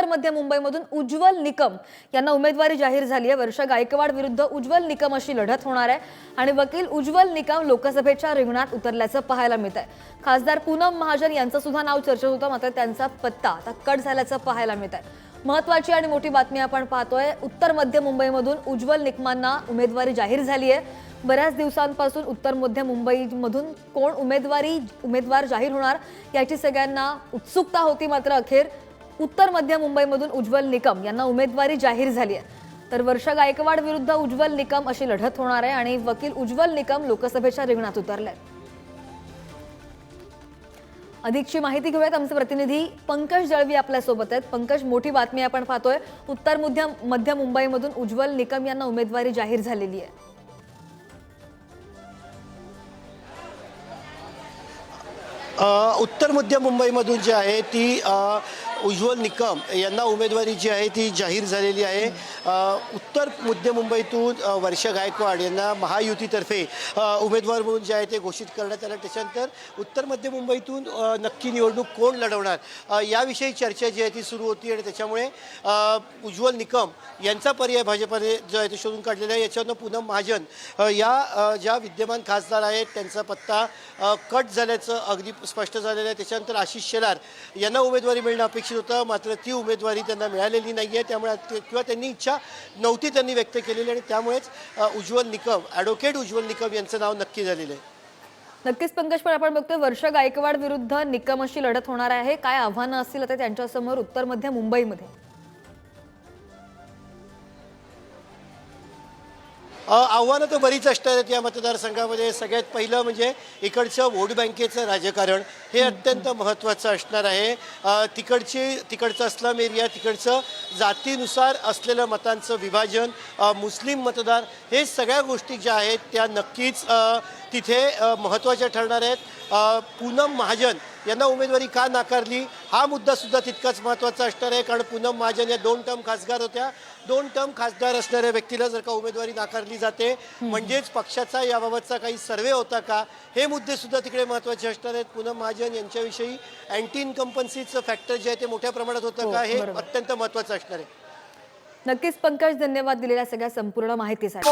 मध्य मुंबईमधून उज्ज्वल निकम यांना उमेदवारी जाहीर झाली आहे। वर्षा गायकवाड विरुद्ध उज्ज्वल निकम अशी लढत होणार आहे आणि वकील उज्ज्वल निकम लोकसभेच्या रिंगणात उतरल्याचं पाहायला मिळत आहे। खासदार पूनम महाजन यांचं सुद्धा नाव चर्चेत होतं, मात्र त्यांचा पत्ता आता कट झाल्याचं पाहायला मिळत आहे। महत्त्वाची आणि मोठी बातमी आपण पाहतोय, उत्तर मध्य मुंबईमधून उज्ज्वल निकमांना उमेदवारी जाहीर झाली आहे। बऱ्याच दिवसांपासून उत्तर मध्य मुंबईमधून कोण उमेदवार जाहीर होणार याची सगळ्यांना उत्सुकता होती, मात्र अखेर उत्तर मध्य मुंबईमधून उज्ज्वल निकम यांना उमेदवारी जाहीर झाली आहे। तर वर्षा गायकवाड विरुद्ध उज्ज्वल निकम अशी लढत होणार आहे आणि वकील उज्ज्वल निकम लोकसभेच्या रिंगणात उतरले। अधिकची माहिती घेऊयात, आमचे प्रतिनिधी पंकज दळवी आपल्या सोबत आहेत। पंकज, मोठी बातमी आपण पाहतोय, उत्तर मध्य मुंबईमधून उज्ज्वल निकम यांना उमेदवारी जाहीर झालेली आहे। उत्तर मध्य मुंबईमधून जी आहे ती उज्ज्वल निकम यांना उमेदवारी जी आहे ती जाहीर झालेली आहे। उत्तर मध्य मुंबईतून वर्षा गायकवाड यांना महायुतीतर्फे उमेदवार म्हणून जे आहे ते घोषित करण्यात आलं। त्याच्यानंतर उत्तर मध्य मुंबईतून नक्की निवडणूक कोण लढवणार याविषयी चर्चा जी आहे ती सुरू होती आणि त्याच्यामुळे उज्ज्वल निकम यांचा पर्याय भाजपने जो आहे ते शोधून काढलेला आहे। याच्यावरनं पूनम महाजन या ज्या विद्यमान खासदार आहेत त्यांचा पत्ता कट झाल्याचं अगदी स्पष्ट झालेलं आहे। त्याच्यानंतर आशिष शेलार यांना उमेदवारी मिळणं अपेक्षित होतं, मात्र ती उमेदवारी त्यांना मिळालेली नाही आहे, त्यामुळे किंवा त्यांनी इच्छा नव्हती त्यांनी व्यक्त केलेली आणि त्यामुळेच उज्ज्वल निकम ॲडव्होकेट उज्ज्वल निकम यांचं नाव नक्की झालेलं आहे। नक्कीच पंकज, पण आपण बघतोय वर्षा गायकवाड विरुद्ध निकम अशी लढत होणार आहे। काय आव्हानं असतील आता त्यांच्यासमोर उत्तर मध्य मुंबईमध्ये? आव्हानं तर बरीच असतात या मतदारसंघामध्ये। सगळ्यात पहिलं म्हणजे इकडचं वोट बँकेचं राजकारण हे अत्यंत महत्त्वाचं असणार आहे। तिकडचं अस्लम एरिया, तिकडचं जातीनुसार असलेलं मतांचं विभाजन, मुस्लिम मतदार, हे सगळ्या गोष्टी ज्या आहेत त्या नक्कीच तिथे महत्त्वाच्या ठरणार आहेत। पूनम महाजन यांना उमेदवारी का नाकारली हा मुद्दासुद्धा तितकाच महत्त्वाचा असणार आहे, कारण पूनम महाजन या 2 टर्म खासदार होत्या। 2 टर्म खासदार असणाऱ्या व्यक्तीला जर का उमेदवारी नाकारली जाते म्हणजेच पक्षाचा याबाबतचा काही सर्वे होता का, हे मुद्देसुद्धा तिकडे महत्त्वाचे असणार आहेत। पूनम महाजन यांच्याविषयी अँटी इन्कम्पन्सीचं फॅक्टर जे आहे ते मोठ्या प्रमाणात होतं का, हे अत्यंत महत्त्वाचं असणार आहे। नक्कीच पंकज, धन्यवाद दिलेल्या सगळ्या संपूर्ण माहितीसाठी।